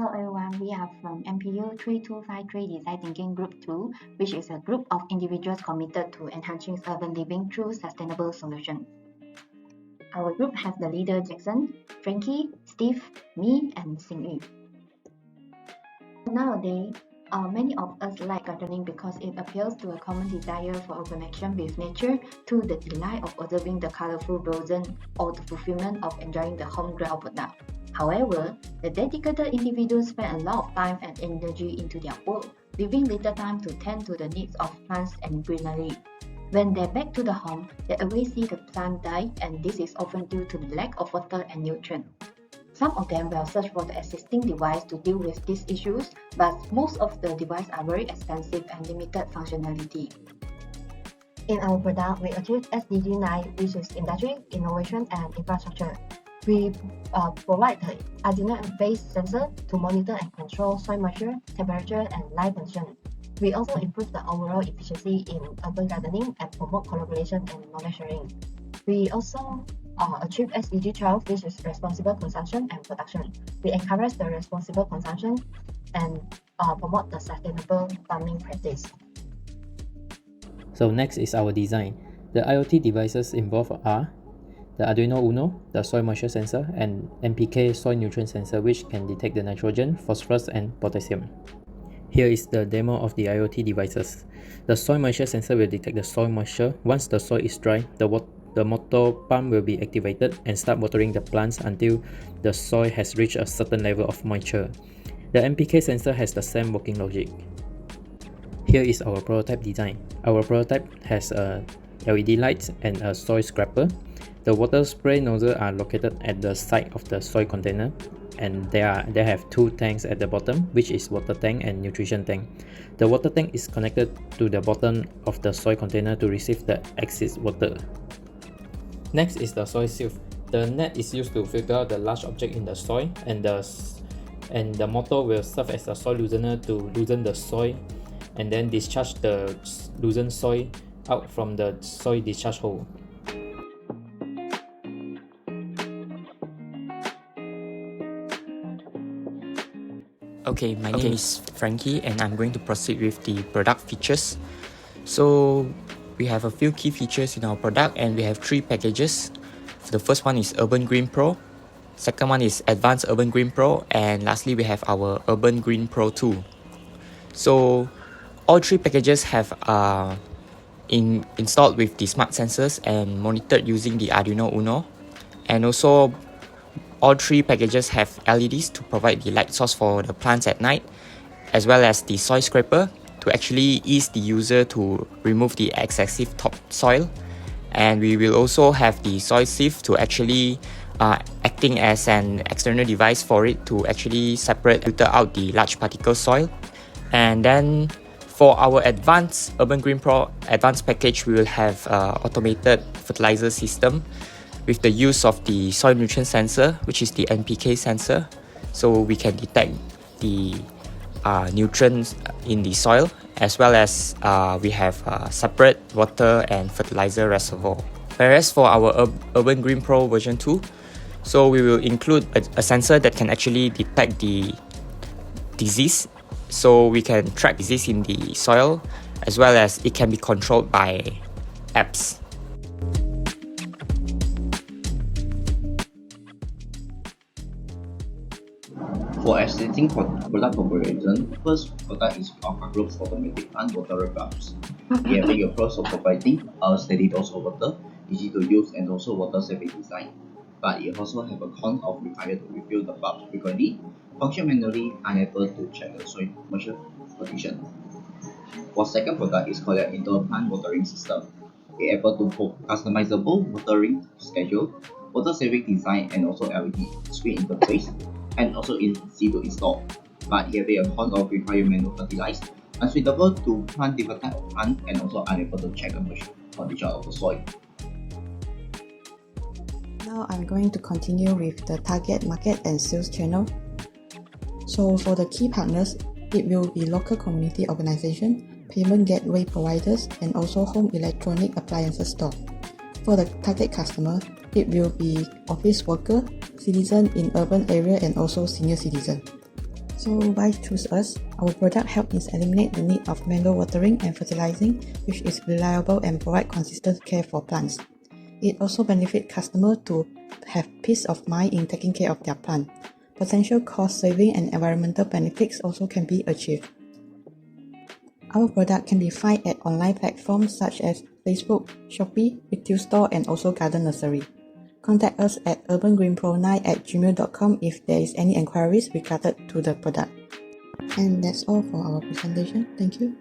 Hello everyone, we are from MPU 3253 Design Thinking Group 2, which is a group of individuals committed to enhancing urban living through sustainable solutions. Our group has the leader Jackson, Frankie, Steve, me, and Xingyu. Nowadays, many of us like gardening because it appeals to a common desire for a connection with nature, to the delight of observing the colorful blossom or the fulfillment of enjoying the homegrown product. However, the dedicated individuals spend a lot of time and energy into their work, leaving little time to tend to the needs of plants and greenery. When they're back to the home, they always see the plant die, and this is often due to the lack of water and nutrients. Some of them will search for the existing device to deal with these issues, but most of the devices are very expensive and limited functionality. In our product, we achieve SDG 9, which is Industry, Innovation, and Infrastructure. We provide the Arduino-based sensor to monitor and control soil moisture, temperature, and light condition. We also improve the overall efficiency in urban gardening and promote collaboration and knowledge sharing. We also achieve SDG 12, which is responsible consumption and production. We encourage the responsible consumption and promote the sustainable farming practice. So next is our design. The IoT devices involved are the Arduino Uno, the soil moisture sensor, and NPK soil nutrient sensor, which can detect the nitrogen, phosphorus, and potassium. Here is the demo of the IoT devices. The soil moisture sensor will detect the soil moisture. Once the soil is dry, the motor pump will be activated and start watering the plants until the soil has reached a certain level of moisture. The NPK sensor has the same working logic. Here is our prototype design. Our prototype has LED lights and a soil scraper. The water spray nozzle are located at the side of the soil container, and they have two tanks at the bottom, which is water tank and nutrition tank. The water tank is connected to the bottom of the soil container to receive the excess water. Next is the soil sieve. The net is used to filter out the large object in the soil, and the motor will serve as a soil loosener to loosen the soil and then discharge the loosened soil out from the soil discharge hole. Okay, my name is Frankie, and I'm going to proceed with the product features. So we have a few key features in our product, and we have three packages. The first one is Urban Green Pro, second one is Advanced Urban Green Pro, and lastly we have our Urban Green Pro 2. So all three packages have installed with the smart sensors and monitored using the Arduino Uno, and also all three packages have LEDs to provide the light source for the plants at night, as well as the soil scraper to actually ease the user to remove the excessive topsoil. And we will also have the soil sieve to actually acting as an external device for it to actually filter out the large particle soil. And then for our Advanced Urban Green Pro Advanced package, we will have automated fertilizer system with the use of the soil nutrient sensor, which is the NPK sensor, so we can detect the nutrients in the soil, as well as we have separate water and fertilizer reservoir. Whereas for our Urban Green Pro version 2, so we will include a sensor that can actually detect the disease, so we can track disease in the soil, as well as it can be controlled by apps. For existing product comparison, first product is our group's automatic plant water pumps. We have a approach of providing a steady dose of water, easy to use, and also water saving design. But it also have a con of required to refill the pumps frequently, function manually, unable to check the soil moisture condition. For second product is called an indoor plant watering system. It able to hold customizable watering schedule, water saving design, and also LED screen interface, and also easy to install. But here they are con of require manual fertilize, unsuitable to plant different type of plant, and also unable to check the moisture condition of the soil. Now I'm going to continue with the target market and sales channel. So for the key partners, it will be local community organization, payment gateway providers, and also home electronic appliances store. For the target customer, it will be office worker, citizen in urban area, and also senior citizen. So why choose us? Our product helps eliminate the need of manual watering and fertilizing, which is reliable and provide consistent care for plants. It also benefits customers to have peace of mind in taking care of their plant. Potential cost saving and environmental benefits also can be achieved. Our product can be found at online platforms such as Facebook, Shopee, retail store, and also garden nursery. Contact us at urbangreenpro9@gmail.com if there is any inquiries regarding to the product. And that's all for our presentation. Thank you.